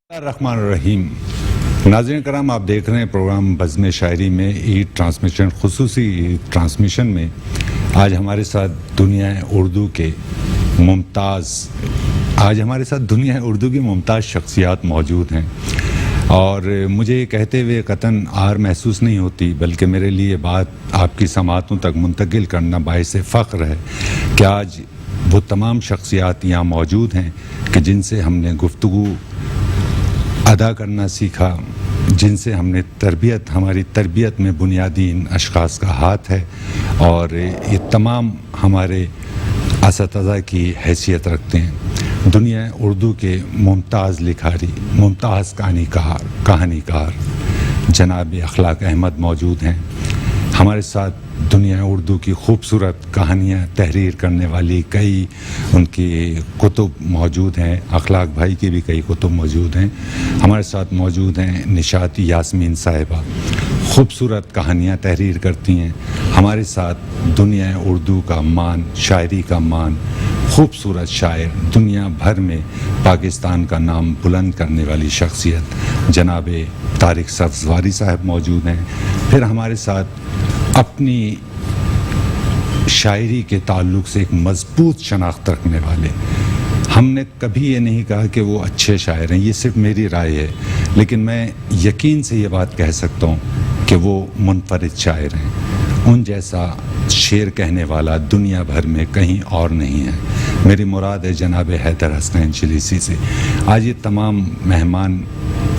الرحمن الرحیم. ناظرین کرام، آپ دیکھ رہے ہیں پروگرام بزم شاعری میں عید ٹرانسمیشن، خصوصی عید ٹرانسمیشن میں آج ہمارے ساتھ دنیا اردو کی ممتاز شخصیات موجود ہیں، اور مجھے یہ کہتے ہوئے قطعاً عار محسوس نہیں ہوتی، بلکہ میرے لیے بات آپ کی سماعتوں تک منتقل کرنا باعث فخر ہے کہ آج وہ تمام شخصیات یہاں موجود ہیں کہ جن سے ہم نے گفتگو ادا کرنا سیکھا، جن سے ہم نے ہماری تربیت میں بنیادی ان اشخاص کا ہاتھ ہے، اور یہ تمام ہمارے اساتذہ کی حیثیت رکھتے ہیں. دنیا اردو کے ممتاز لکھاری، ممتاز کہانی کار جناب اخلاق احمد موجود ہیں. ہمارے ساتھ دنیا اردو کی خوبصورت کہانیاں تحریر کرنے والی کئی ان کی کتب موجود ہیں. اخلاق بھائی کی بھی کئی کتب موجود ہیں. ہمارے ساتھ موجود ہیں نشاط یاسمین صاحبہ، خوبصورت کہانیاں تحریر کرتی ہیں. ہمارے ساتھ دنیا اردو کا مان، شاعری کا مان، خوبصورت شاعر، دنیا بھر میں پاکستان کا نام بلند کرنے والی شخصیت جناب طارق سبزواری صاحب موجود ہیں. پھر ہمارے ساتھ اپنی شاعری کے تعلق سے ایک مضبوط شناخت رکھنے والے، ہم نے کبھی یہ نہیں کہا کہ وہ اچھے شاعر ہیں، یہ صرف میری رائے ہے، لیکن میں یقین سے یہ بات کہہ سکتا ہوں کہ وہ منفرد شاعر ہیں. ان جیسا شعر کہنے والا دنیا بھر میں کہیں اور نہیں ہے. میری مراد ہے جناب حیدر حسنین چلیسی سے. آج یہ تمام مہمان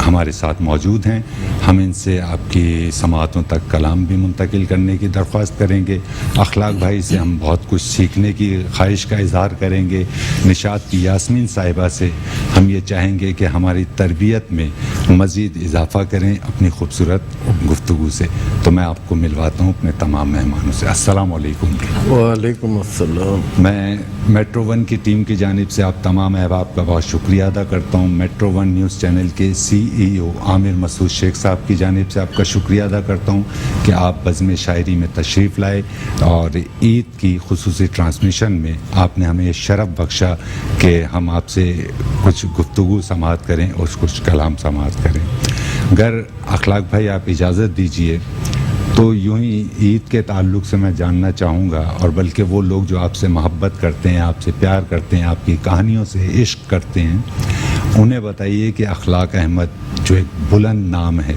ہمارے ساتھ موجود ہیں. ہم ان سے آپ کی سماعتوں تک کلام بھی منتقل کرنے کی درخواست کریں گے. اخلاق بھائی سے ہم بہت کچھ سیکھنے کی خواہش کا اظہار کریں گے. نشاط کی یاسمین صاحبہ سے ہم یہ چاہیں گے کہ ہماری تربیت میں مزید اضافہ کریں اپنی خوبصورت گفتگو سے. تو میں آپ کو ملواتا ہوں اپنے تمام مہمانوں سے. السلام علیکم. وعلیکم السلام. میں میٹرو ون کی ٹیم کی جانب سے آپ تمام احباب کا بہت شکریہ ادا کرتا ہوں. میٹرو ون نیوز چینل کے CEO عامر مسعود شیخ صاحب کی جانب سے آپ کا شکریہ ادا کرتا ہوں کہ آپ بزم شاعری میں تشریف لائے اور عید کی خصوصی ٹرانسمیشن میں آپ نے ہمیں شرف بخشا کہ ہم آپ سے کچھ گفتگو سماعت کریں اور کچھ کلام سماعت کریں. اگر اخلاق بھائی آپ اجازت دیجئے تو یوں ہی عید کے تعلق سے میں جاننا چاہوں گا، اور بلکہ وہ لوگ جو آپ سے محبت کرتے ہیں، آپ سے پیار کرتے ہیں، آپ کی کہانیوں سے عشق کرتے ہیں، انہیں بتائیے کہ اخلاق احمد جو ایک بلند نام ہے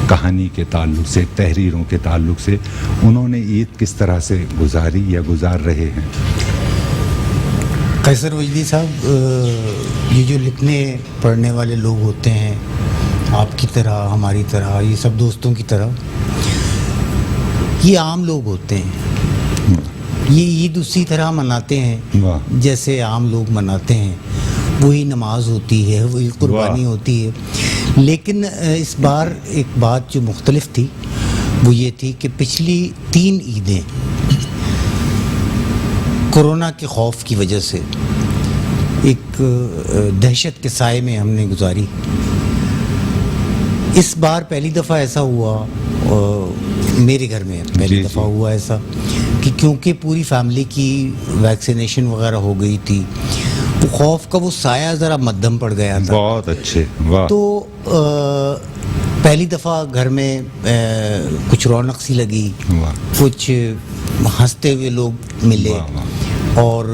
کہانی کے تعلق سے، تحریروں کے تعلق سے، انہوں نے عید کس طرح سے گزاری یا گزار رہے ہیں؟ قیصر وجدی صاحب، یہ جو لکھنے پڑھنے والے لوگ ہوتے ہیں، آپ کی طرح، ہماری طرح، یہ سب دوستوں کی طرح، یہ عام لوگ ہوتے ہیں. یہ عید اسی طرح مناتے ہیں جیسے عام لوگ مناتے ہیں. وہی نماز ہوتی ہے، وہی قربانی ہوتی ہے. لیکن اس بار ایک بات جو مختلف تھی وہ یہ تھی کہ پچھلی 3 عیدیں کورونا کے خوف کی وجہ سے ایک دہشت کے سائے میں ہم نے گزاری. اس بار پہلی دفعہ ایسا ہوا، میرے گھر میں پہلی دفعہ ہوا ایسا کہ کیونکہ پوری فیملی کی ویکسینیشن وغیرہ ہو گئی تھی، وہ خوف کا وہ سایہ ذرا مدھم پڑ گیا تھا. بہت اچھے. تو پہلی دفعہ گھر میں کچھ رونق سی لگی، کچھ ہنستے ہوئے لوگ ملے، اور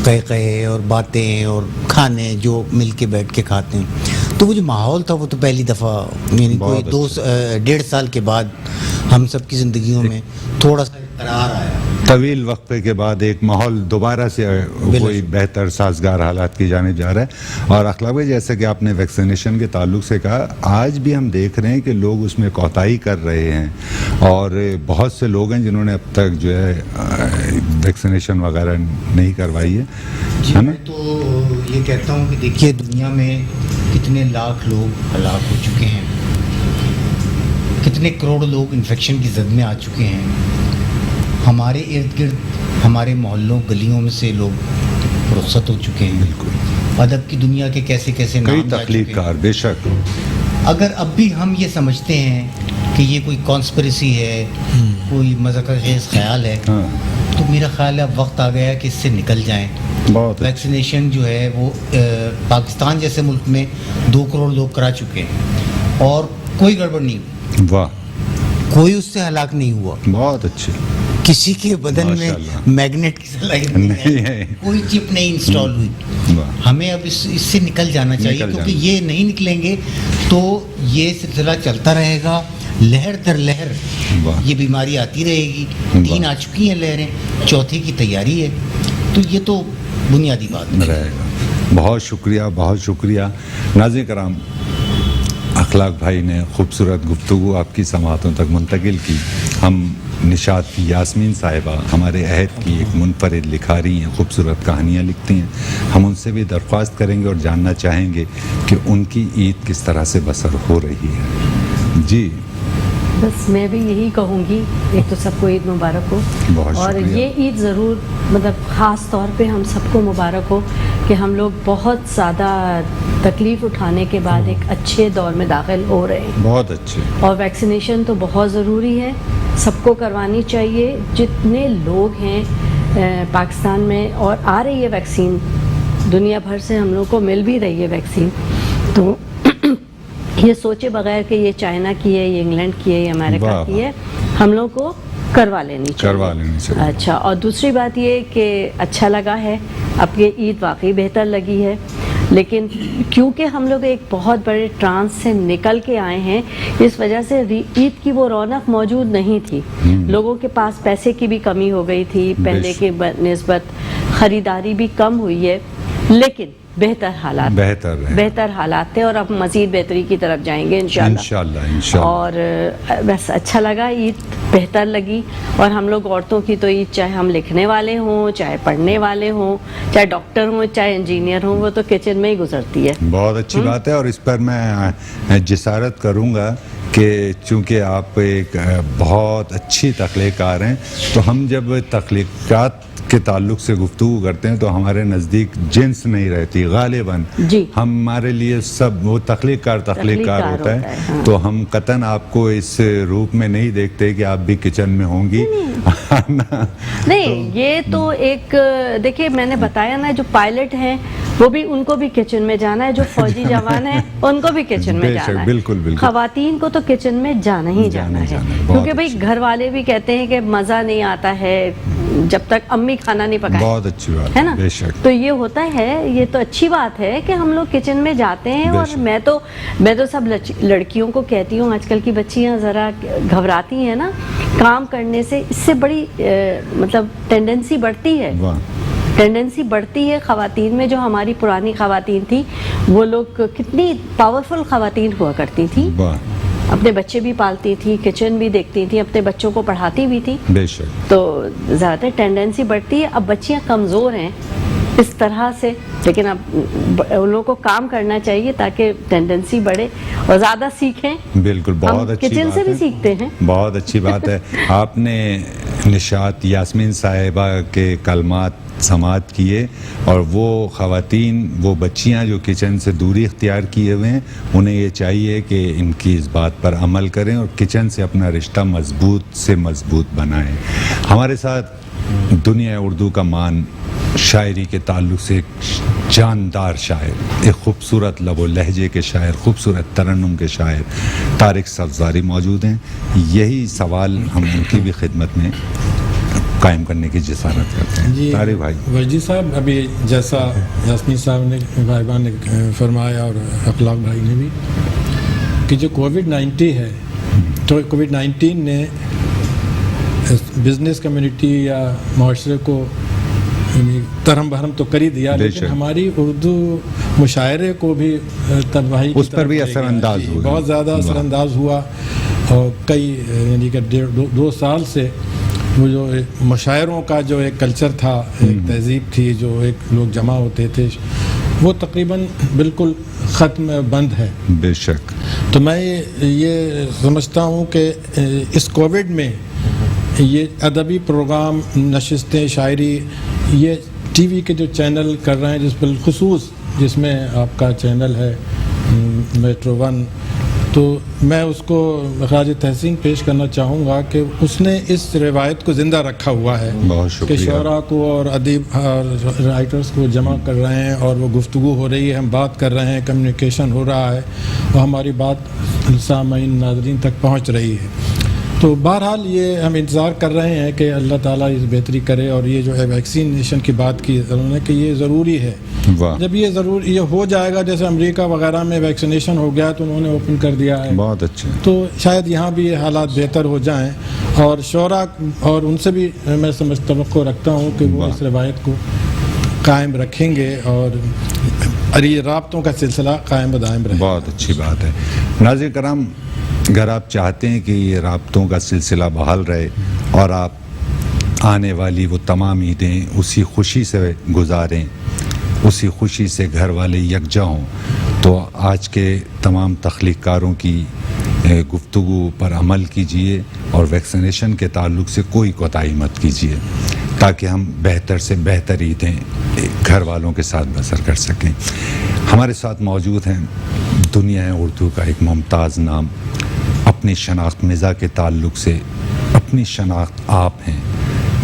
کہے اور باتیں اور کھانے جو مل کے بیٹھ کے کھاتے ہیں. تو وہ جو ماحول تھا وہ تو پہلی دفعہ، یعنی کوئی 1.5 سال کے بعد ہم سب کی زندگیوں میں تھوڑا سا قرار آیا. طویل وقفے کے بعد ایک ماحول دوبارہ سے کوئی بہتر سازگار حالات کی جانب جا رہا ہے. اور اخلاق بھائی، جیسا کہ آپ نے ویکسینیشن کے تعلق سے کہا، آج بھی ہم دیکھ رہے ہیں کہ لوگ اس میں کوتاہی کر رہے ہیں، اور بہت سے لوگ ہیں جنہوں نے اب تک جو ہے ویکسینیشن وغیرہ نہیں کروائی ہے. جی، میں تو یہ کہتا ہوں کہ دیکھیے دنیا میں کتنے لاکھ لوگ ہلاک ہو چکے ہیں، کتنے کروڑ لوگ انفیکشن کی زد میں آ چکے ہیں. ہمارے ارد گرد، ہمارے محلوں گلیوں میں سے لوگ رخصت ہو چکے ہیں. بالکل. ادب کی دنیا کے کیسے کیسے نام کئی تخلیق کار. بے شک. اگر اب بھی ہم یہ سمجھتے ہیں کہ یہ کوئی کانسپریسی ہے، کوئی مذاق خیز خیال ہے، تو میرا خیال ہے اب وقت آ گیا کہ اس سے نکل جائیں. بہت ویکسینیشن جو ہے وہ پاکستان جیسے ملک میں 2 کروڑ لوگ کرا چکے ہیں اور کوئی گڑبڑ نہیں ہوئی, واہ, کوئی اس سے ہلاک نہیں ہوا, بہت اچھے, کسی کے بدن میں ماشاءاللہ. میگنیٹ کی صلاحیت نہیں ہے, کوئی چپ نہیں انسٹال ہوئی. واہ, ہمیں اب اس سے نکل جانا چاہیے, نکل کیونکہ جانا. یہ نہیں نکلیں گے تو یہ سلسلہ چلتا رہے گا, لہر در لہر واہ. یہ بیماری آتی رہے گی. واہ. 3 آ چکی ہیں لہریں, 4تھی کی تیاری ہے, تو یہ تو بنیادی بات ہے. رہے گا. بہت شکریہ, بہت شکریہ. ناظرین کرام, اخلاق بھائی نے خوبصورت گفتگو آپ کی سماعتوں تک منتقل کی. ہم نشاط کی یاسمین صاحبہ ہمارے عہد کی ایک منفرد لکھاری ہیں, خوبصورت کہانیاں لکھتی ہیں. ہم ان سے بھی درخواست کریں گے اور جاننا چاہیں گے کہ ان کی عید کس طرح سے بسر ہو رہی ہے. جی, بس میں بھی یہی کہوں گی, ایک تو سب کو عید مبارک ہو, بہت اور شکریہ. یہ عید ضرور مطلب خاص طور پہ ہم سب کو مبارک ہو کہ ہم لوگ بہت زیادہ تکلیف اٹھانے کے بعد ایک اچھے دور میں داخل ہو رہے ہیں. بہت اچھے. اور ویکسینیشن تو بہت ضروری ہے, سب کو کروانی چاہیے. جتنے لوگ ہیں پاکستان میں, اور آ رہی ہے ویکسین دنیا بھر سے, ہم لوگ کو مل بھی رہی ہے ویکسین, تو یہ سوچے بغیر کہ یہ چائنا کی ہے, یہ انگلینڈ کی ہے, یہ امریکہ کی ہے, ہم لوگ کو کروا لینی چاہیے. اچھا, اور دوسری بات یہ کہ اچھا لگا ہے, اب یہ عید واقعی بہتر لگی ہے, لیکن کیونکہ ہم لوگ ایک بہت بڑے ٹرانس سے نکل کے آئے ہیں, اس وجہ سے عید کی وہ رونق موجود نہیں تھی. لوگوں کے پاس پیسے کی بھی کمی ہو گئی تھی, پہلے کے نسبت خریداری بھی کم ہوئی ہے, لیکن بہتر حالات تھے, اور اب مزید بہتری کی طرف جائیں گے انشاءاللہ. اور بس اچھا لگا, عید بہتر لگی. اور ہم لوگ عورتوں کی تو عید, چاہے ہم لکھنے والے ہوں, چاہے پڑھنے والے ہوں, چاہے ڈاکٹر ہوں, چاہے انجینئر ہوں, وہ تو کچن میں ہی گزرتی ہے. بہت اچھی بات ہے, اور اس پر میں جسارت کروں گا کہ چونکہ آپ ایک بہت اچھی تخلیق کار ہیں, تو ہم جب تخلیقات کے تعلق سے گفتگو کرتے ہیں تو ہمارے نزدیک جنس نہیں رہتی غالباً. جی, ہمارے لیے سب وہ تخلیق کار ہوتا ہے. تو ہم قطعاً آپ کو اس روپ میں نہیں دیکھتے کہ آپ بھی کچن میں ہوں گی. نہیں, یہ تو ایک دیکھیے, میں نے بتایا نا, جو پائلٹ ہیں وہ بھی, ان کو بھی کچن میں جانا ہے, جو فوجی جوان ہیں ان کو بھی کچن میں جانا ہے. بالکل بالکل. خواتین کو تو کچن میں جانا ہی جانا ہے, کیونکہ بھائی گھر والے بھی کہتے ہیں کہ مزہ نہیں آتا ہے جب تک امی کھانا نہیں پکائے. بہت اچھی بات ہے نا, بے شک. تو یہ ہوتا ہے, یہ تو اچھی بات ہے کہ ہم لوگ کچن میں جاتے ہیں. اور میں تو سب لڑکیوں کو کہتی ہوں, آج کل کی بچیاں ذرا گھبراتی ہیں نا کام کرنے سے, اس سے بڑی مطلب ٹینڈنسی بڑھتی ہے خواتین میں. جو ہماری پرانی خواتین تھی, وہ لوگ کتنی پاورفل خواتین ہوا کرتی تھی, اپنے بچے بھی پالتی تھی, کچن بھی دیکھتی تھی, اپنے بچوں کو پڑھاتی بھی تھی. بے شک. تو زیادہ ٹینڈنسی بڑھتی ہے. اب بچیاں کمزور ہیں اس طرح سے, لیکن اب ان لوگوں کو کام کرنا چاہیے تاکہ ٹینڈنسی بڑھے اور زیادہ سیکھیں. بالکل, بہت اچھی کچن سے بھی سیکھتے ہیں. بہت اچھی بات ہے. آپ نے نشاط یاسمین صاحبہ کے کلمات سماعت کیے, اور وہ خواتین, وہ بچیاں جو کچن سے دوری اختیار کیے ہوئے ہیں, انہیں یہ چاہیے کہ ان کی اس بات پر عمل کریں اور کچن سے اپنا رشتہ مضبوط سے مضبوط بنائیں. ہمارے ساتھ دنیا اردو کا مان شاعری کے تعلق سے ایک جاندار شاعر, ایک خوبصورت لب و لہجے کے شاعر, خوبصورت ترنم کے شاعر طارق صفزاری موجود ہیں. یہی سوال ہم ان کی بھی خدمت میں قائم کرنے کی جسارت کرتے ہیں. جی طارق بھائی. ورجی صاحب, ابھی جیسا یاسمین صاحب نے بھائی نے فرمایا اور اخلاق بھائی نے بھی, کہ جو کووڈ-19 ہے, تو کووڈ-19 نے بزنس کمیونٹی یا معاشرے کو ترہم بھرم تو کر ہی دیا, لیکن ہماری اردو مشاعرے کو بھی تباہی, اس پر بھی اثر انداز ہوا, بہت زیادہ اثر انداز ہوا. اور کئی یعنی کہ 2 سال سے وہ جو مشاعروں کا جو ایک کلچر تھا, ایک تہذیب تھی, جو ایک لوگ جمع ہوتے تھے, وہ تقریباً بالکل ختم, بند ہے. بے شک. تو میں یہ سمجھتا ہوں کہ اس کووڈ میں یہ ادبی پروگرام, نشستیں, شاعری, یہ ٹی وی کے جو چینل کر رہے ہیں, جس بالخصوص جس میں آپ کا چینل ہے میٹرو 1, تو میں اس کو خراج تحسین پیش کرنا چاہوں گا کہ اس نے اس روایت کو زندہ رکھا ہوا ہے بہت کہ شکریہ. شعراء کو اور ادیب رائٹرز کو جمع کر رہے ہیں اور وہ گفتگو ہو رہی ہے, ہم بات کر رہے ہیں, کمیونیکیشن ہو رہا ہے اور ہماری بات سامعین ناظرین تک پہنچ رہی ہے. تو بہرحال یہ ہم انتظار کر رہے ہیں کہ اللہ تعالیٰ اس بہتری کرے. اور یہ جو ہے ویکسینیشن کی بات کی انہوں نے کہ یہ ضروری ہے. واہ, جب یہ ہو جائے گا, جیسے امریکہ وغیرہ میں ویکسینیشن ہو گیا تو انہوں نے اوپن کر دیا ہے, بہت اچھے. تو شاید یہاں بھی یہ حالات بہتر ہو جائیں. اور شعراء اور ان سے بھی میں توقع رکھتا ہوں کہ وہ اس روایت کو قائم رکھیں گے اور یہ رابطوں کا سلسلہ قائم و دائم رہے. بہت اچھی بات ہے. ناظرین کرام, اگر آپ چاہتے ہیں کہ یہ رابطوں کا سلسلہ بحال رہے اور آپ آنے والی وہ تمام عیدیں اسی خوشی سے گزاریں, اسی خوشی سے گھر والے یکجا ہوں, تو آج کے تمام تخلیق کاروں کی گفتگو پر عمل کیجئے اور ویکسینیشن کے تعلق سے کوئی کوتاہی مت کیجئے تاکہ ہم بہتر سے بہتر عیدیں گھر والوں کے ساتھ بسر کر سکیں. ہمارے ساتھ موجود ہیں دنیا اردو کا ایک ممتاز نام, اپنی شناخت مزاح کے تعلق سے اپنی شناخت آپ ہیں,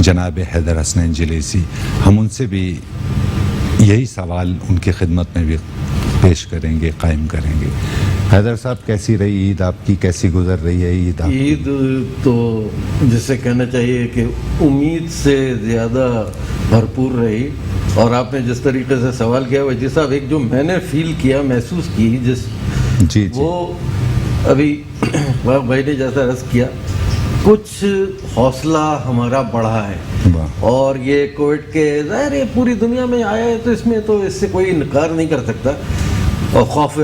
جناب حیدر حسنین جلیسی. ہم ان سے بھی یہی سوال ان کی خدمت میں بھی پیش کریں گے, قائم کریں گے. حیدر صاحب, کیسی رہی عید آپ کی, کیسی گزر رہی ہے عید آپ کی؟ عید تو جسے کہنا چاہیے کہ امید سے زیادہ بھرپور رہی. اور آپ نے جس طریقے سے سوال کیا وجی صاحب, ایک جو میں نے فیل کیا, محسوس کی, جی وہ ابھی بھائی نے جیسا عرض کیا, کچھ حوصلہ ہمارا بڑھا ہے. اور یہ کووڈ کے ظاہر ہے پوری دنیا میں آیا ہے تو اس سے کوئی انکار نہیں کر سکتا, اور خوف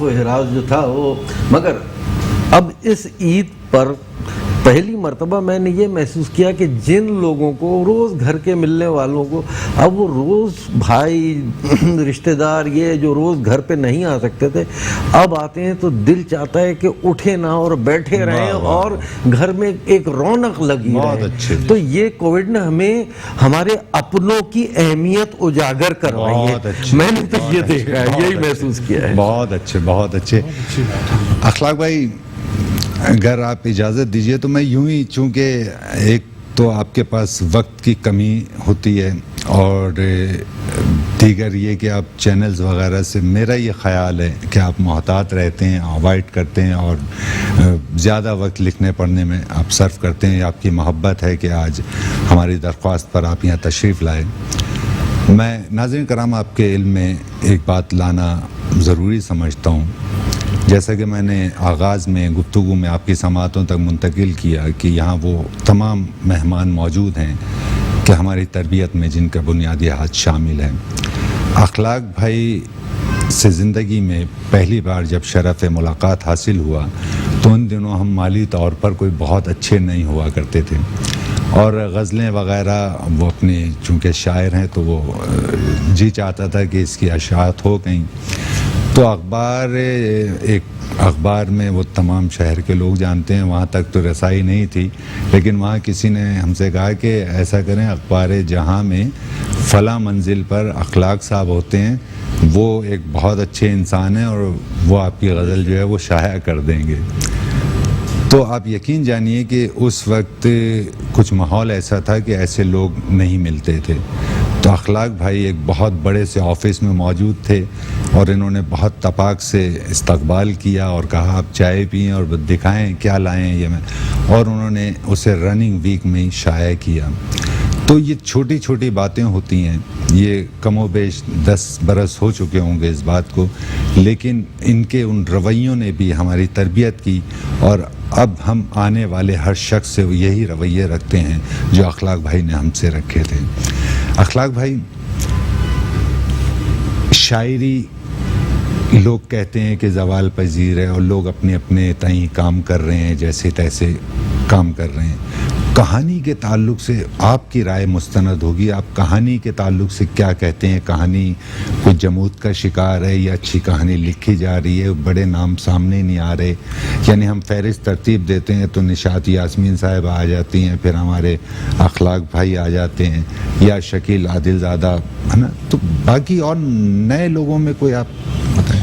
و ہراس جو تھا وہ. مگر اب اس عید پر پہلی مرتبہ میں نے یہ محسوس کیا کہ جن لوگوں کو روز گھر کے ملنے والوں کو اب وہ روز بھائی رشتہ دار یہ جو روز گھر پہ نہیں آ سکتے تھے اب آتے ہیں, تو دل چاہتا ہے کہ اٹھے نہ اور بیٹھے رہیں اور گھر میں ایک رونق لگی رہے. تو یہ کووڈ نے ہمیں ہمارے اپنوں کی اہمیت اجاگر کروائی ہے. میں نے تو یہ دیکھا ہے, یہی محسوس کیا ہے. بہت اچھے, بہت اچھے. اخلاق بھائی, اگر آپ اجازت دیجئے تو میں یوں ہی, چونکہ ایک تو آپ کے پاس وقت کی کمی ہوتی ہے اور دیگر یہ کہ آپ چینلز وغیرہ سے, میرا یہ خیال ہے کہ آپ محتاط رہتے ہیں, اوائڈ کرتے ہیں اور زیادہ وقت لکھنے پڑھنے میں آپ صرف کرتے ہیں. آپ کی محبت ہے کہ آج ہماری درخواست پر آپ یہاں تشریف لائیں. میں ناظرین کرام آپ کے علم میں ایک بات لانا ضروری سمجھتا ہوں. جیسا کہ میں نے آغاز میں گفتگو میں آپ کی سماعتوں تک منتقل کیا کہ یہاں وہ تمام مہمان موجود ہیں کہ ہماری تربیت میں جن کا بنیادی ہاتھ شامل ہیں. اخلاق بھائی سے زندگی میں پہلی بار جب شرف ملاقات حاصل ہوا تو ان دنوں ہم مالی طور پر کوئی بہت اچھے نہیں ہوا کرتے تھے, اور غزلیں وغیرہ وہ اپنے چونکہ شاعر ہیں تو وہ جی چاہتا تھا کہ اس کی اشاعت ہو کہیں. تو ایک اخبار میں وہ تمام شہر کے لوگ جانتے ہیں, وہاں تک تو رسائی نہیں تھی, لیکن وہاں کسی نے ہم سے کہا کہ ایسا کریں اخبار جہاں میں فلاں منزل پر اخلاق صاحب ہوتے ہیں, وہ ایک بہت اچھے انسان ہیں اور وہ آپ کی غزل جو ہے وہ شائع کر دیں گے. تو آپ یقین جانیے کہ اس وقت کچھ ماحول ایسا تھا کہ ایسے لوگ نہیں ملتے تھے. تو اخلاق بھائی ایک بہت بڑے سے آفس میں موجود تھے اور انہوں نے بہت تپاک سے استقبال کیا اور کہا آپ چائے پئیں اور دکھائیں کیا لائیں یہ میں, اور انہوں نے اسے رننگ ویک میں ہی شائع کیا. تو یہ چھوٹی چھوٹی باتیں ہوتی ہیں, یہ کم و بیش 10 برس ہو چکے ہوں گے اس بات کو, لیکن ان کے ان رویوں نے بھی ہماری تربیت کی, اور اب ہم آنے والے ہر شخص سے یہی رویے رکھتے ہیں جو اخلاق بھائی نے ہم سے رکھے تھے. اخلاق بھائی, شاعری لوگ کہتے ہیں کہ زوال پذیر ہے اور لوگ اپنے اپنے تئیں کام کر رہے ہیں, جیسے تیسے کام کر رہے ہیں. کہانی کے تعلق سے آپ کی رائے مستند ہوگی, آپ کہانی کے تعلق سے کیا کہتے ہیں؟ کہانی کوئی جمود کا شکار ہے یا اچھی کہانی لکھی جا رہی ہے, بڑے نام سامنے نہیں آ رہے؟ یعنی ہم فہرست ترتیب دیتے ہیں تو نشاط یاسمین صاحب آ جاتی ہیں, پھر ہمارے اخلاق بھائی آ جاتے ہیں, یا شکیل عادل زادہ, ہے نا, تو باقی اور نئے لوگوں میں کوئی آپ بتائیں.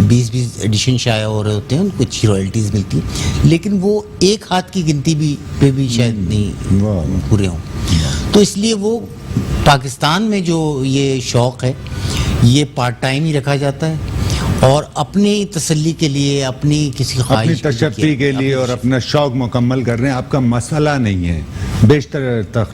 20 ایڈیشن شائع ہو رہے ہوتے ہیں, ان کو اچھی رائلٹیز ملتی ہیں, لیکن وہ ایک ہاتھ کی گنتی پہ بھی شاید نہیں پورے ہوں. تو اس لیے وہ پاکستان میں جو یہ شوق ہے یہ پارٹ ٹائم ہی رکھا جاتا ہے, اور اپنی تسلی کے لیے, اپنی کسی خواہش اپنی تشفی کے لیے اور اپنا شوق مکمل کر رہے ہیں. آپ کا مسئلہ نہیں ہے بیشتر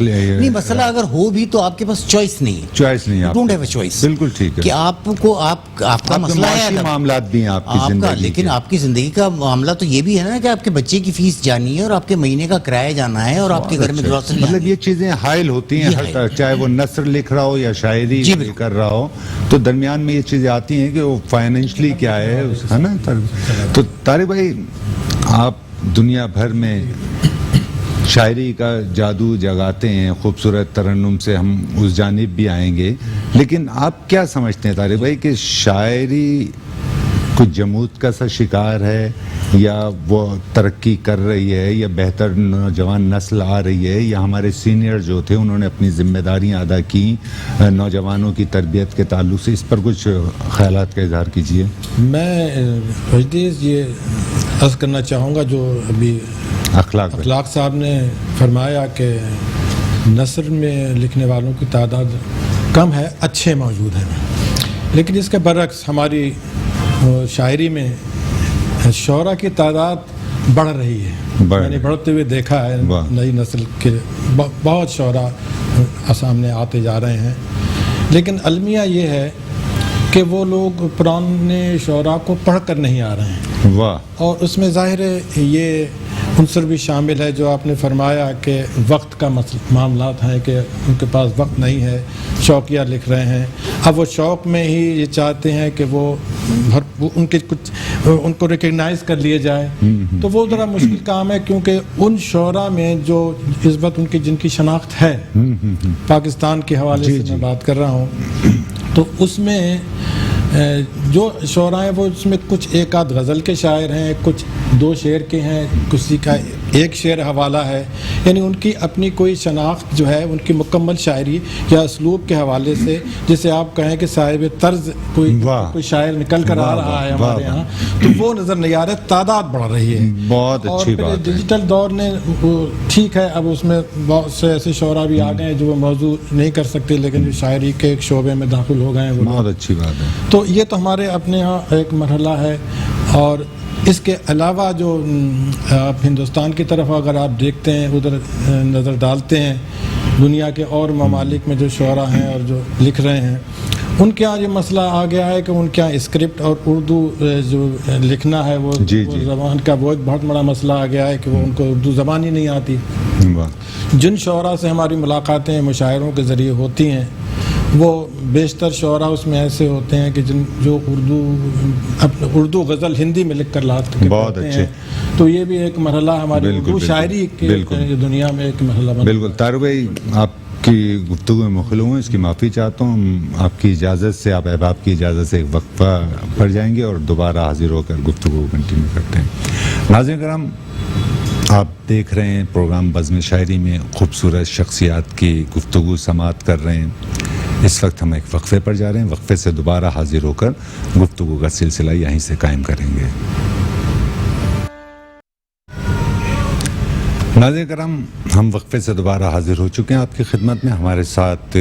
نہیں, مسئلہ اگر ہو بھی تو آپ کے پاس چوائس نہیں ہے, چوائس نہیں ہے, ڈونٹ ہیو اے چوائس. بالکل ٹھیک ہے کہ آپ کو آپ کا مسئلہ ہے, معاملات بھی ہیں آپ کی زندگی, لیکن آپ کی زندگی کا معاملہ تو یہ بھی ہے نا کہ آپ کے بچے کی فیس جانی ہے, اور آپ کے مہینے کا کرایہ جانا ہے, اور آپ کے گھر میں گروسری, مطلب یہ چیزیں حائل ہوتی ہیں ہر طرح, چاہے وہ نثر لکھ رہا ہو یا شاعری کر رہا ہو, تو درمیان میں یہ چیزیں آتی ہیں کہ وہ فائنینشلی کیا ہے نا. تو طارق بھائی, آپ دنیا بھر میں شاعری کا جادو جگاتے ہیں, خوبصورت ترنم سے ہم اس جانب بھی آئیں گے, لیکن آپ کیا سمجھتے ہیں طارق بھائی کہ شاعری کچھ جمود کا سا شکار ہے, یا وہ ترقی کر رہی ہے, یا بہتر نوجوان نسل آ رہی ہے, یا ہمارے سینئر جو تھے انہوں نے اپنی ذمہ داریاں ادا کی نوجوانوں کی تربیت کے تعلق سے؟ اس پر کچھ خیالات کا اظہار کیجیے. میں حجدیز یہ عرض کرنا چاہوں گا, جو ابھی اخلاق صاحب نے فرمایا کہ نثر میں لکھنے والوں کی تعداد کم ہے, اچھے موجود ہیں, لیکن اس کے برعکس ہماری شاعری میں شعراء کی تعداد بڑھ رہی ہے, میں نے بڑھتے ہوئے دیکھا ہے. نئی نسل کے بہت شعراء سامنے آتے جا رہے ہیں, لیکن المیہ یہ ہے کہ وہ لوگ پرانے شعراء کو پڑھ کر نہیں آ رہے ہیں. اور اس میں ظاہر ہے یہ عنصر بھی شامل ہے جو آپ نے فرمایا کہ وقت کا معاملات ہیں, کہ ان کے پاس وقت نہیں ہے, شوقیہ لکھ رہے ہیں. اب وہ شوق میں ہی یہ چاہتے ہیں کہ وہ ان کو ریکگنائز کر لیے جائے, تو وہ ذرا مشکل کام ہے, کیونکہ ان شعراء میں جو اس وقت ان کی جن کی شناخت ہے پاکستان کے حوالے سے میں بات کر رہا ہوں, تو اس میں جو شعراء ہیں وہ اس میں کچھ ایک آدھ غزل کے شاعر ہیں, کچھ 2 شعر کے ہیں, کسی کا ایک شعر حوالہ ہے, یعنی ان کی اپنی کوئی شناخت جو ہے, ان کی مکمل شاعری یا اسلوب کے حوالے سے, جسے آپ کہیں کہ صاحب طرز کوئی شاعر نکل کر آ رہا ہے ہمارے یہاں, تو وہ نظر نہیں آ رہا, تعداد بڑھ رہی ہے. بہت اچھی بات ہے. ڈیجیٹل دور نے ٹھیک ہے, اب اس میں بہت سے ایسے شعراء بھی آ گئے ہیں جو وہ موضوع نہیں کر سکتے, لیکن جو شاعری کے ایک شعبے میں داخل ہو گئے ہیں, بہت اچھی بات ہے. تو یہ تو ہمارے اپنے ہاں ایک مرحلہ ہے. اور اس کے علاوہ جو آپ ہندوستان کی طرف اگر آپ دیکھتے ہیں, ادھر نظر ڈالتے ہیں, دنیا کے اور ممالک میں جو شعراء ہیں اور جو لکھ رہے ہیں, ان کے یہاں یہ مسئلہ آ گیا ہے کہ ان کے یہاں اسکرپٹ اور اردو جو لکھنا ہے وہ زبان کا وہ ایک بہت بڑا مسئلہ آ گیا ہے کہ وہ ان کو اردو زبان ہی نہیں آتی. جن شعراء سے ہماری ملاقاتیں مشاعروں کے ذریعے ہوتی ہیں, وہ بیشتر شعراء اس میں ایسے ہوتے ہیں کہ جو اردو غزل ہندی میں لکھ کر لاتے ہیں. تو یہ بھی ایک مرحلہ ہماری اردو شاعری کے دنیا میں ایک مرحلہ بنا. بالکل. طارق بھائی, آپ کی گفتگو میں مخلو ہوں, اس کی معافی چاہتا ہوں. آپ کی اجازت سے, آپ احباب کی اجازت سے ایک وقفہ پڑ جائیں گے اور دوبارہ حاضر ہو کر گفتگو کنٹینیو کرتے ہیں. ناظرین کرام, آپ دیکھ رہے ہیں پروگرام بزم شاعری میں خوبصورت شخصیات کی گفتگو سماعت کر رہے ہیں. اس وقت ہم ایک وقفے پر جا رہے ہیں, وقفے سے دوبارہ حاضر ہو کر گفتگو کا سلسلہ یہیں سے قائم کریں گے. ناظرین کرام, ہم وقفے سے دوبارہ حاضر ہو چکے ہیں آپ کی خدمت میں. ہمارے ساتھ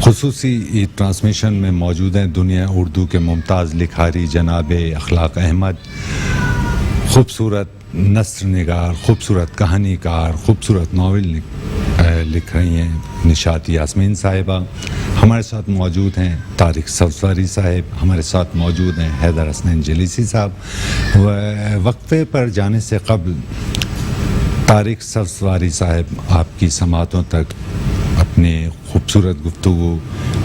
خصوصی ٹرانسمیشن میں موجود ہیں دنیا اردو کے ممتاز لکھاری جناب اخلاق احمد, خوبصورت نثر نگار, خوبصورت کہانی کار, خوبصورت ناول لکھ رہی ہیں نشاط یاسمین صاحبہ. ہمارے ساتھ موجود ہیں طارق سبزواری صاحب, ہمارے ساتھ موجود ہیں حیدر حسنین جلیسی صاحب. وقفے پر جانے سے قبل طارق سبزواری صاحب آپ کی سماعتوں تک اپنے خوبصورت گفتگو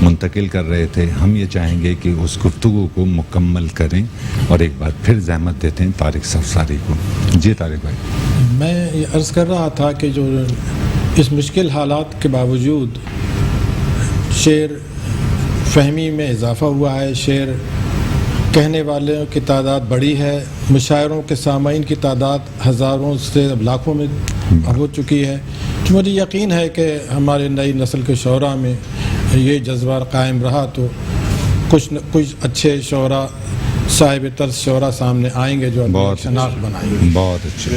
منتقل کر رہے تھے. ہم یہ چاہیں گے کہ اس گفتگو کو مکمل کریں اور ایک بار پھر زحمت دیتے ہیں طارق سبزواری کو. جی طارق بھائی. میں یہ عرض کر رہا تھا کہ جو اس مشکل حالات کے باوجود شعر فہمی میں اضافہ ہوا ہے, شعر کہنے والوں کی تعداد بڑی ہے, مشاعروں کے سامعین کی تعداد ہزاروں سے اب لاکھوں میں ہو چکی ہے. تو مجھے یقین ہے کہ ہمارے نئی نسل کے شعراء میں یہ جذبہ قائم رہا تو کچھ اچھے شعراء صاحب طرز شعرا سامنے آئیں گے جو اپنی ایک شناخت بنائیں گے. بہت اچھا,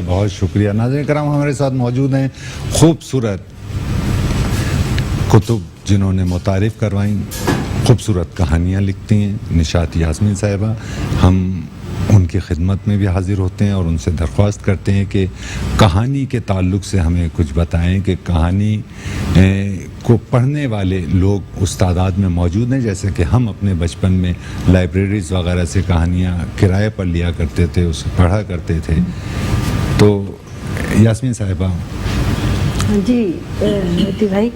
بہت شکریہ. ناظرین کرام, ہمارے ساتھ موجود ہیں خوبصورت کتب جنہوں نے متعارف کروائیں, خوبصورت کہانیاں لکھتی ہیں, نشاط یاسمین صاحبہ. ہم ان کی خدمت میں بھی حاضر ہوتے ہیں اور ان سے درخواست کرتے ہیں کہ کہانی کے تعلق سے ہمیں کچھ بتائیں کہ کہانی کو پڑھنے والے لوگ استادات میں موجود ہیں, جیسے کہ ہم اپنے بچپن میں لائبریریز وغیرہ سے کہانیاں کرائے پر لیا کرتے تھے, اسے پڑھا کرتے تھے. تو یاسمین صاحبہ. جی مہدی بھائی,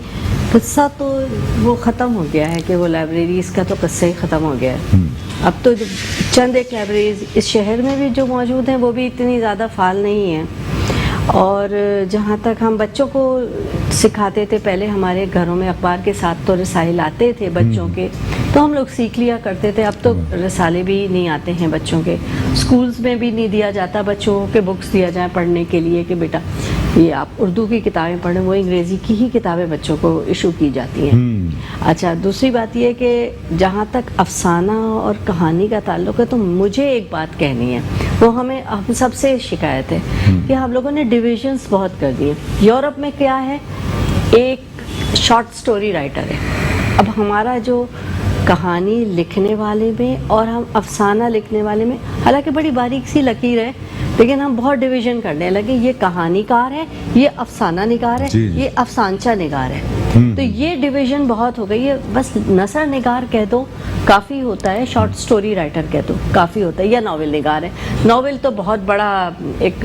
قصہ تو وہ ختم ہو گیا ہے کہ وہ لائبریریز کا تو قصہ ہی ختم ہو گیا ہے. اب تو چند ایک لائبریریز اس شہر میں بھی جو موجود ہیں وہ بھی اتنی زیادہ فعال نہیں ہیں. اور جہاں تک ہم بچوں کو سکھاتے تھے, پہلے ہمارے گھروں میں اخبار کے ساتھ تو رسائل آتے تھے بچوں کے, تو ہم لوگ سیکھ لیا کرتے تھے. اب تو رسالے بھی نہیں آتے ہیں بچوں کے, اسکولز میں بھی نہیں دیا جاتا بچوں کے بکس دیا جائیں پڑھنے کے لیے کہ بیٹا یہ آپ اردو کی کتابیں پڑھیں, وہ انگریزی کی ہی کتابیں بچوں کو ایشو کی جاتی ہیں. اچھا, دوسری بات یہ کہ جہاں تک افسانہ اور کہانی کا تعلق ہے تو مجھے ایک بات کہنی ہے, وہ ہم سب سے شکایت ہے کہ ہم لوگوں نے ڈویژنس بہت کر دیے. یورپ میں کیا ہے, ایک شارٹ سٹوری رائٹر ہے. اب ہمارا جو کہانی لکھنے والے میں اور ہم افسانہ لکھنے والے میں حالانکہ بڑی باریک سی لکیر ہے, لیکن ہم بہت ڈویژن کرنے لگے. یہ کہانی کار ہے, یہ افسانہ نگار ہے, یہ افسانچہ نگار ہے. تو یہ ڈویژن بہت ہو گئی ہے. بس نثر نگار کہہ دو کافی ہوتا ہے, شارٹ سٹوری رائٹر کہہ دو کافی ہوتا ہے, یا ناول نگار ہے. ناول تو بہت بڑا ایک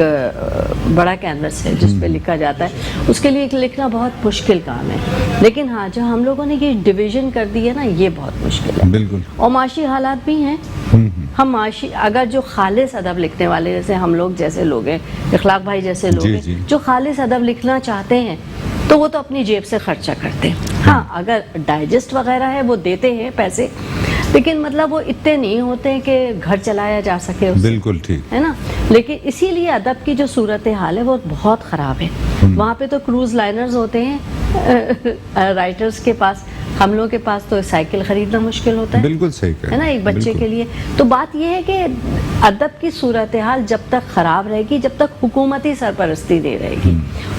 بڑا کینوس ہے جس پہ لکھا جاتا ہے, اس کے لیے لکھنا بہت مشکل کام ہے. لیکن ہاں جو ہم لوگوں نے یہ ڈویژن کر دی ہے نا, یہ بہت مشکل ہے. بالکل. اور معاشی حالات بھی ہیں. ہم معاشی اگر جو خالص ادب لکھنے والے جیسے ہم لوگ جیسے لوگ ہیں, اخلاق بھائی جیسے لوگ ہیں جو خالص ادب لکھنا چاہتے ہیں تو وہ تو اپنی جیب سے خرچہ کرتے ہیں. ہاں اگر ڈائجسٹ وغیرہ ہے وہ دیتے ہیں پیسے, لیکن مطلب وہ اتنے نہیں ہوتے ہیں کہ گھر چلایا جا سکے. بالکل ٹھیک ہے نا. لیکن اسی لیے ادب کی جو صورتحال ہے وہ بہت خراب ہے. وہاں پہ تو کروز لائنرز ہوتے ہیں رائٹرز کے پاس, ہم لوگوں کے پاس تو سائیکل خریدنا مشکل ہوتا ہے. بالکل صحیح ہے نا ایک بچے کے لیے. تو بات یہ ہے کہ ادب کی صورتحال جب تک خراب رہے گی, جب تک حکومتی سرپرستی نہیں رہے گی.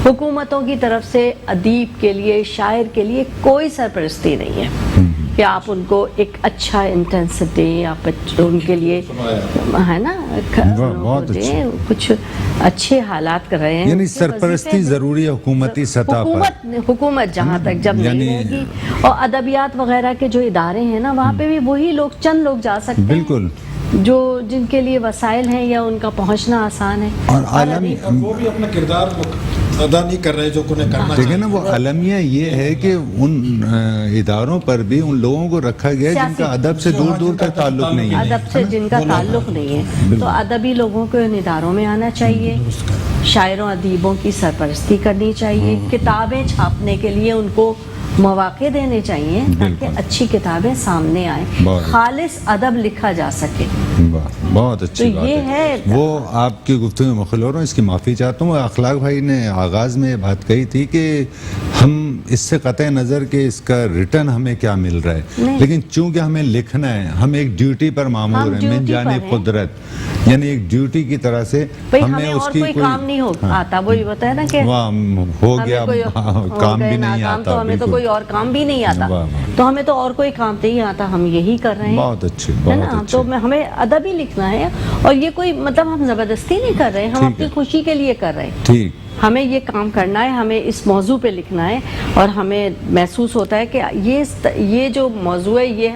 حکومتوں کی طرف سے ادیب کے لیے, شاعر کے لیے کوئی سرپرستی نہیں ہے کہ آپ ان کو ایک اچھا انٹینسو دیں, آپ ان کے لیے ہے نا کچھ اچھے حالات کر رہے ہیں. یعنی سرپرستی ضروری ہے حکومتی سطح پر. حکومت جہاں تک جب نہیں رہے گی, اور ادبیات وغیرہ کے جو ادارے ہیں نا وہاں پہ بھی وہی لوگ چند لوگ جا سکتے ہیں. بالکل. جو جن کے لیے وسائل ہیں یا ان کا پہنچنا آسان ہے. اور عالمی وہ بھی اپنا کردار ادا نہیں کر رہے جو انہیں کرنا چاہیے. دیکھیں نا, وہ المیہ یہ ہے کہ ان اداروں پر بھی ان لوگوں کو رکھا گیا جن کا ادب سے دور دور کا تعلق نہیں ہے, ادب سے جن کا تعلق نہیں ہے. تو ادبی لوگوں کو ان اداروں میں آنا چاہیے, شاعروں ادیبوں کی سرپرستی کرنی چاہیے, کتابیں چھاپنے کے لیے ان کو مواقع دینے چاہیے تاکہ اچھی کتابیں سامنے آئیں, خالص ادب لکھا جا سکے. بہت اچھی بات ہے. وہ آپ کی گفتگو میں مخل ہو رہا ہوں, اس کی معافی چاہتا ہوں. اخلاق بھائی نے آغاز میں بات کہی تھی کہ ہم اس سے قطع نظر کہ اس کا ریٹرن ہمیں کیا مل رہا ہے, لیکن چونکہ ہمیں لکھنا ہے, ہم ایک ڈیوٹی پر مامور ہیں من جانب قدرت, یعنی ایک ڈیوٹی کی طرح سے ہمیں اس کی کوئی کام نہیں آتا. وہی بتایا نا کہ ہو گیا کام بھی نہیں آتا, ہمیں تو کوئی اور کام بھی نہیں آتا, تو ہمیں تو اور کوئی کام نہیں آتا, ہم یہی کر رہے ہیں. بہت اچھے. تو ہمیں ادب ہی لکھنا ہے, اور یہ کوئی مطلب ہم زبردستی نہیں کر رہے, ہم اپنی خوشی کے لیے کر رہے ہیں. ٹھیک. ہمیں یہ کام کرنا ہے, ہمیں اس موضوع پہ لکھنا ہے, اور ہمیں محسوس ہوتا ہے کہ یہ جو موضوع ہے یہ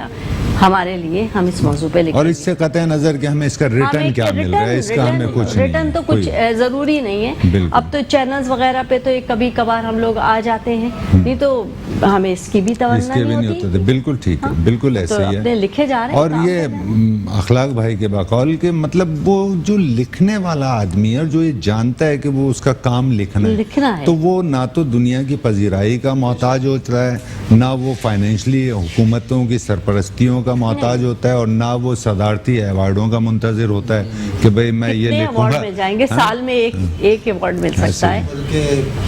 ہمارے لیے, ہم اس موضوع پہ لکھیں. اور اس سے قطع نظر کہ ہمیں اس کا ریٹرن کیا مل رہا ہے, اس کا ہمیں کچھ ریٹرن تو کچھ ضروری نہیں ہے. اب تو چینلز وغیرہ پہ تو کبھی کبھار ہم لوگ آ جاتے ہیں, نہیں تو ہمیں اس کی بھی توجہ نہیں ہوتی. بالکل ٹھیک ہے, بالکل ایسے ہی ہے. لکھے جا رہے ہیں. اور یہ اخلاق بھائی کے بقول کے مطلب وہ جو لکھنے والا آدمی ہے اور جو یہ جانتا ہے کہ وہ اس کا کام لکھنا ہے, تو وہ نہ تو دنیا کی پذیرائی کا محتاج ہوتا ہے, نہ وہ فائنینشلی حکومتوں کی سرپرستیوں کا محتاج ہوتا ہے, اور نہ وہ صدارتی ایوارڈوں کا منتظر ہوتا ہے کہ بھئی میں یہ لکھوں گا. مل جائیں گے سال میں ایک ایوارڈ مل سکتا ہے.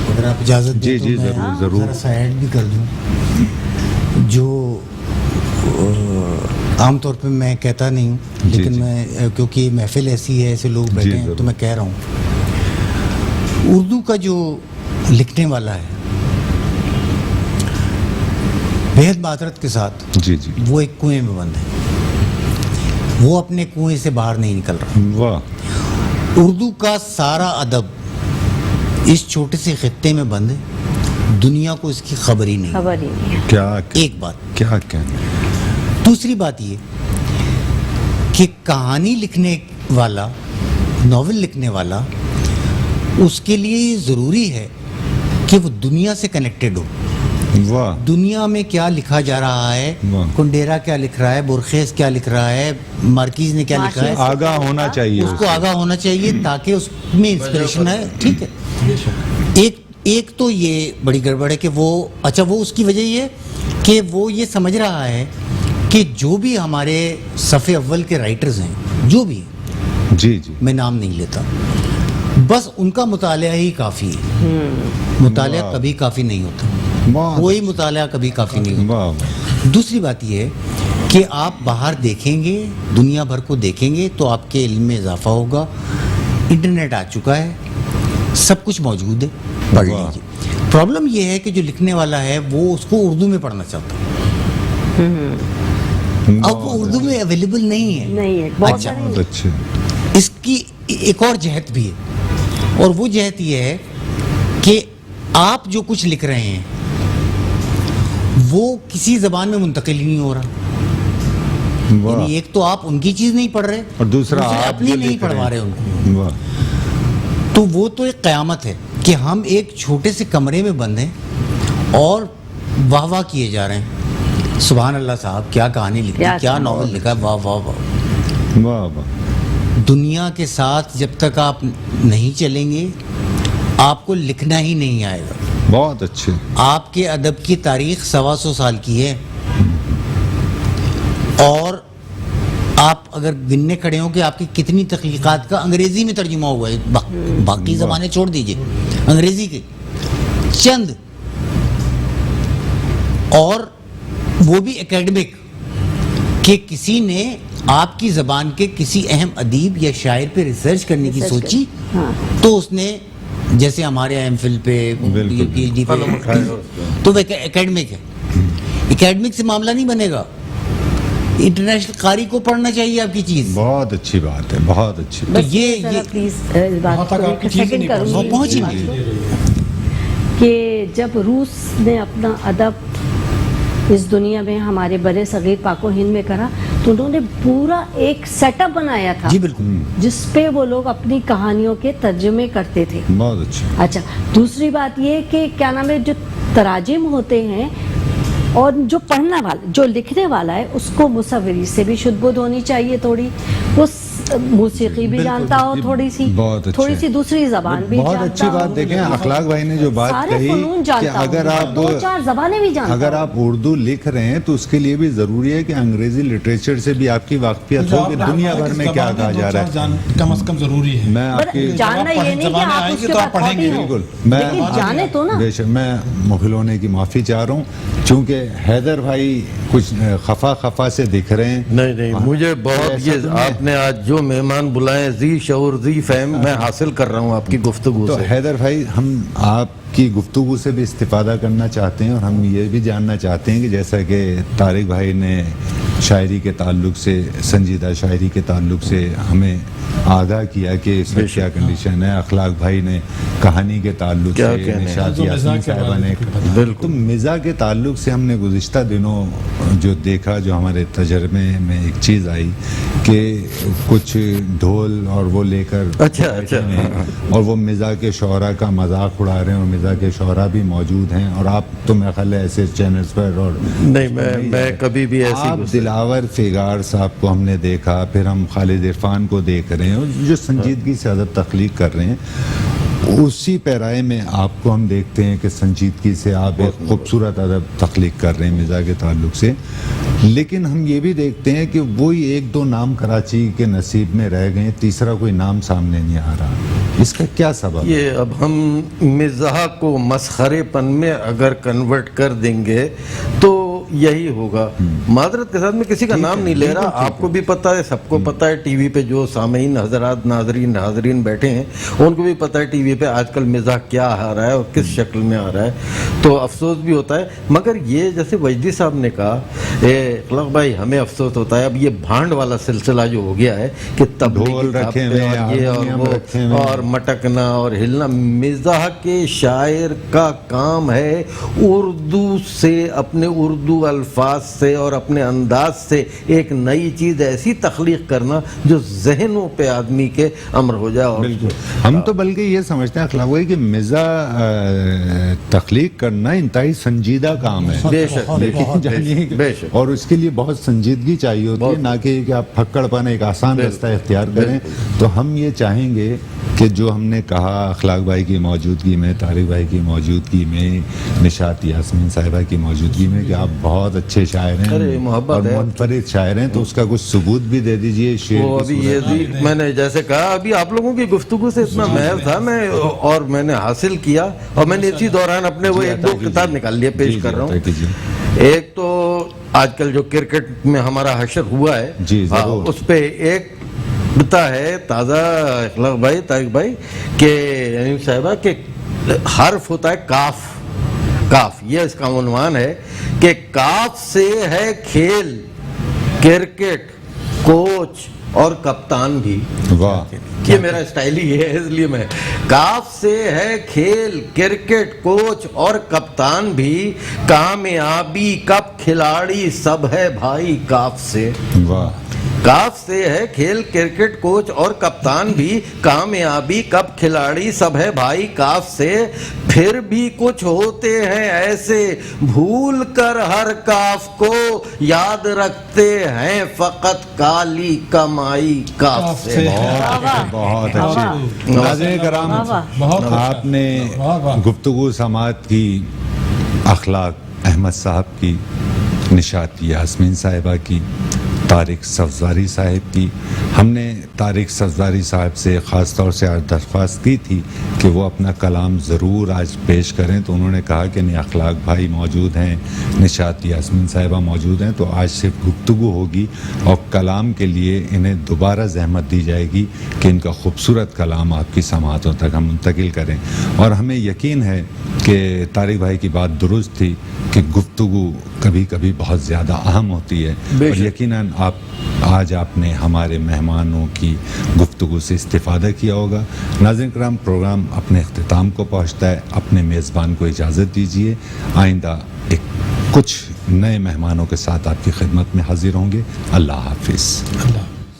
اگر آپ اجازت دیں تو میں ذرا سا ایڈ بھی کر دوں. جو عام طور پہ میں کہتا نہیں ہوں، جی لیکن جی۔ میں کیونکہ محفل ایسی ہے، ایسے لوگ بیٹھے جی ہیں ضرور۔ تو میں کہہ رہا ہوں، اردو کا جو لکھنے والا ہے بےحد معذرت کے ساتھ جی جی، وہ ایک کنویں میں بند ہے، وہ اپنے کنویں سے باہر نہیں نکل رہا۔ واہ، اردو کا سارا ادب اس چھوٹے سے خطے میں بند ہے، دنیا کو اس کی خبر ہی نہیں۔ خبر ہی نہیں ہے۔ کیا ایک بات۔ کیا کہنا، دوسری بات یہ کہ کہانی لکھنے والا، ناول لکھنے والا، اس کے لیے یہ ضروری ہے کہ وہ دنیا سے کنیکٹڈ ہو، واہ دنیا میں کیا لکھا جا رہا ہے، واہ۔ کنڈیرا کیا لکھ رہا ہے، بورخیس کیا لکھ رہا ہے، مارکیز نے کیا لکھا ہے، آگاہ ہونا چاہیے اس کو آگاہ ہونا چاہیے تاکہ اس میں انسپریشن ہے۔ ٹھیک ہے، ایک تو یہ بڑی گڑبڑ ہے کہ وہ اچھا، وہ اس کی وجہ یہ ہے کہ وہ یہ سمجھ رہا ہے کہ جو بھی ہمارے صفحے اول کے رائٹرز ہیں، جو بھی ہیں، جی جی، میں نام نہیں لیتا، بس ان کا مطالعہ ہی کافی ہے۔ مطالعہ واہ۔ کبھی کافی نہیں ہوتا، واہ کوئی مطالعہ کبھی کافی نہیں ہوتا۔ واہ واہ، دوسری بات یہ ہے کہ آپ باہر دیکھیں گے، دنیا بھر کو دیکھیں گے تو آپ کے علم میں اضافہ ہوگا۔ انٹرنیٹ آ چکا ہے، سب کچھ موجود ہے، پڑھ واہ۔ لیجیے۔ پرابلم یہ ہے کہ جو لکھنے والا ہے وہ اس کو اردو میں پڑھنا چاہتا ہے، اب وہ اردو میں اویلیبل نہیں ہے۔ نہیں ہے، بہت اچھا، سارے بہت اچھے، اس کی ایک اور جہت بھی ہے، اور وہ جہت یہ ہے کہ آپ جو کچھ لکھ رہے ہیں وہ کسی زبان میں منتقل ہی نہیں ہو رہا، واہ، یعنی ایک تو آپ ان کی چیز نہیں پڑھ رہے اور دوسرا آپ اپنی جو نہیں لکھ پڑھوا رہے ان کو، واہ، تو وہ تو ایک قیامت ہے کہ ہم ایک چھوٹے سے کمرے میں بند ہیں اور واہ واہ کیے جا رہے ہیں، سبحان اللہ صاحب کیا کہانی لکھی، کیا ناول لکھا، واہ واہ واہ۔ واہ واہ، دنیا کے ساتھ جب تک آپ نہیں چلیں گے آپ کو لکھنا ہی نہیں آئے گا۔ بہت اچھے، آپ کے ادب کی تاریخ 125 سال کی ہے، اور آپ اگر گننے کھڑے ہوں کہ آپ کی کتنی تخلیقات کا انگریزی میں ترجمہ ہوا ہے، باقی زبانیں چھوڑ دیجئے، انگریزی کے چند، اور وہ بھی اکیڈمک، کہ کسی نے آپ کی زبان کے کسی اہم ادیب یا شاعر پہ ریسرچ کرنے کی سوچی تو اس نے، جیسے ہمارے ایم فل پہ بالکل، پی ایچ ڈی پہ، تو وہ اکیڈمک ہے۔ اکیڈمک سے معاملہ نہیں بنے گا، انٹرنیشنل قاری کو پڑھنا چاہیے آپ کی چیز۔ بہت اچھی بات ہے، بہت اچھی، تو یہ پلیز اس بات کو سیکنڈ کروں وہ گی پہنچ ہی نہیں۔ کہ جب روس نے اپنا ادب اس دنیا میں ہمارے برے صغیر پاک و ہند میں کرا تو انہوں نے پورا ایک سیٹ اپ بنایا تھا جی بالکل، جس پہ وہ لوگ اپنی کہانیوں کے ترجمے کرتے تھے۔ بہت اچھی، اچھا، دوسری بات یہ کہ کیا نام ہے، جو تراجم ہوتے ہیں اور جو پڑھنا والا، جو لکھنے والا ہے، اس کو مصوری سے بھی شد بدھ ہونی چاہیے تھوڑی، وہ موسیقی بھی جانتا ہو تھوڑی سی، بہت اچھے، تھوڑی سی دوسری زبان بھی بہت جانتا اچھی ہو، بات۔ دیکھیں اخلاق بھائی نے جو بات سارے کہی فنون کہ جانتا ہو، اگر آپ 2-4 زبانیں بھی جانتا اگر ہو۔ آپ اردو لکھ رہے ہیں تو اس کے لیے بھی ضروری ہے کہ انگریزی لٹریچر سے بھی آپ کی واقفیت ہو کہ دنیا بھر میں کیا کہا جا رہا ہے۔ کم از کم ضروری ہے۔ میں آپ کی جاننا یہ نہیں کہ آپ اس کے بعد پڑھیں گے، بالکل، لیکن جانے تو نا۔ بے شک میں مغل ہونے کی معافی چاہ رہا ہوں، چونکہ حیدر بھائی کچھ خفا سے دکھ رہے ہیں۔ نہیں مجھے بہت، یہ آپ نے آج جو مہمان بلائے، ذی شعور ذی فہم میں حاصل کر رہا ہوں آپ کی گفتگو تو سے۔ حیدر بھائی، ہم آپ کی گفتگو سے بھی استفادہ کرنا چاہتے ہیں اور ہم یہ بھی جاننا چاہتے ہیں کہ جیسا کہ طارق بھائی نے شاعری کے تعلق سے، سنجیدہ شاعری کے تعلق سے ہمیں آگاہ کیا کہ اس میں کیا کنڈیشن ہے، اخلاق بھائی نے کہانی کے تعلق کیا سے، کہنے ہیں؟ نشاط یاسین صاحبہ نے، تو مزاح کے تعلق سے ہم نے گزشتہ دنوں جو دیکھا، جو ہمارے تجربے میں ایک چیز آئی کہ کچھ ڈھول اور وہ لے کر اچھا اور وہ مزاح کے شعراء کا مذاق اڑا رہے ہیں، اور مزاح کے شعراء بھی موجود ہیں، اور آپ تو میرا خیال ہے ایسے چینلز پر اور نہیں، میں کبھی بھی ایسی آپ دلاور فیگار صاحب کو ہم نے دیکھا، پھر ہم خالد عرفان کو دیکھ رہے ہیں، اور جو سنجیدگی سے ادب تخلیق کر رہے ہیں، اسی پیرائے میں آپ کو ہم دیکھتے ہیں کہ سنجیدگی سے آپ ایک خوبصورت ادب تخلیق کر رہے ہیں مزاح کے تعلق سے، لیکن ہم یہ بھی دیکھتے ہیں کہ وہی 1-2 نام کراچی کے نصیب میں رہ گئے، تیسرا کوئی نام سامنے نہیں آ رہا۔ اس کا کیا سبب ہے؟ یہ اب ہم مزاح کو مسخرے پن میں اگر کنورٹ کر دیں گے تو یہی ہوگا. معذرت کے ساتھ میں کسی کا نام نہیں لے رہا, آپ کو بھی پتہ ہے, سب کو پتہ ہے, ٹی وی پہ جو سامعین حضرات ناظرین بیٹھے ہیں ان کو بھی پتہ ہے ٹی وی پہ آج کل مزاح کیا آ رہا ہے اور کس شکل میں آ رہا ہے, تو افسوس بھی ہوتا ہے. مگر یہ جیسے وجدی صاحب نے کہا, اخلاق بھائی ہمیں افسوس ہوتا ہے اب یہ بھانڈ والا سلسلہ جو ہو گیا ہے کہ تبلیغی رکھے ہوئے اور یہ اور وہ اور مٹکنا اور ہلنا. مزاح کے شاعر کا کام ہے اردو سے, اپنے اردو الفاظ سے اور اپنے انداز سے ایک نئی چیز ایسی تخلیق کرنا جو ذہنوں پہ آدمی کے امر ہو جائے. اور ہم تو بلکہ یہ سمجھتے ہیں اخلاق بھائی کہ مزاح تخلیق کرنا انتہائی سنجیدہ کام ہے, بے شک, لیکن جانیے بے شک, اور اس کے لیے بہت سنجیدگی چاہیے ہوتی ہے, نہ کہ آپ پھکڑ پن ایک آسان راستہ اختیار کریں. تو ہم یہ چاہیں گے کہ جو ہم نے کہا اخلاق بھائی کی موجودگی میں, طارق بھائی کی موجودگی میں, نشاط یاسمین صاحبہ کی موجودگی میں, کہ آپ بہت اچھے شاعر ہیں اور منفرد شاعر ہیں, تو اس کا کچھ ثبوت بھی دے دیجئے. وہ ابھی یہ میں نے جیسے کہا, ابھی آپ لوگوں کی گفتگو سے اتنا محل تھا میں, اور میں نے حاصل کیا, اور میں نے اسی دوران اپنے وہ ایک دو کتاب نکال لیے, پیش کر رہا ہوں. ایک تو آج کل جو کرکٹ میں ہمارا حشر ہوا ہے اس پہ ایک بتا ہے تازہ اخلاق بھائی, طارق بھائی, کہ عنیم صاحبہ کہ حرف ہوتا ہے کاف. کاف یہ اس کا عنوان ہے کہ کاف سے ہے کھیل, کرکٹ, کوچ اور کپتان بھی. واہ, یہ میرا اسٹائل ہی ہے, اس لیے میں کاف سے ہے کھیل, کرکٹ, کوچ اور کپتان بھی, کامیابی کب کھلاڑی سب ہے بھائی کاف سے. واہ, کاف سے ہے کھیل, کرکٹ, کوچ اور کپتان بھی, کامیابی کب کھلاڑی سب ہے بھائی کاف سے. پھر بھی کچھ ہوتے ہیں ایسے بھول کر ہر کاف کو, یاد رکھتے ہیں فقط کالی کمائی کاف سے. بہت اچھے. ناظرین کرام, آپ نے گفتگو سماعت کی اخلاق احمد صاحب کی, نشاط یاسمین صاحبہ کی, طارق صفزاری صاحب کی. ہم نے طارق صفزاری صاحب سے خاص طور سے درخواست کی تھی کہ وہ اپنا کلام ضرور آج پیش کریں, تو انہوں نے کہا کہ نہیں, اخلاق بھائی موجود ہیں, نشاط یاسمین صاحبہ موجود ہیں, تو آج صرف گفتگو ہوگی اور کلام کے لیے انہیں دوبارہ زحمت دی جائے گی کہ ان کا خوبصورت کلام آپ کی سماعتوں تک ہم منتقل کریں. اور ہمیں یقین ہے کہ طارق بھائی کی بات درست تھی کہ گفتگو کبھی کبھی بہت زیادہ اہم ہوتی ہے, اور یقیناً آج آپ نے ہمارے مہمانوں کی گفتگو سے استفادہ کیا ہوگا. ناظرین کرام, پروگرام اپنے اختتام کو پہنچتا ہے. اپنے میزبان کو اجازت دیجیے, آئندہ ایک کچھ نئے مہمانوں کے ساتھ آپ کی خدمت میں حاضر ہوں گے. اللہ حافظ.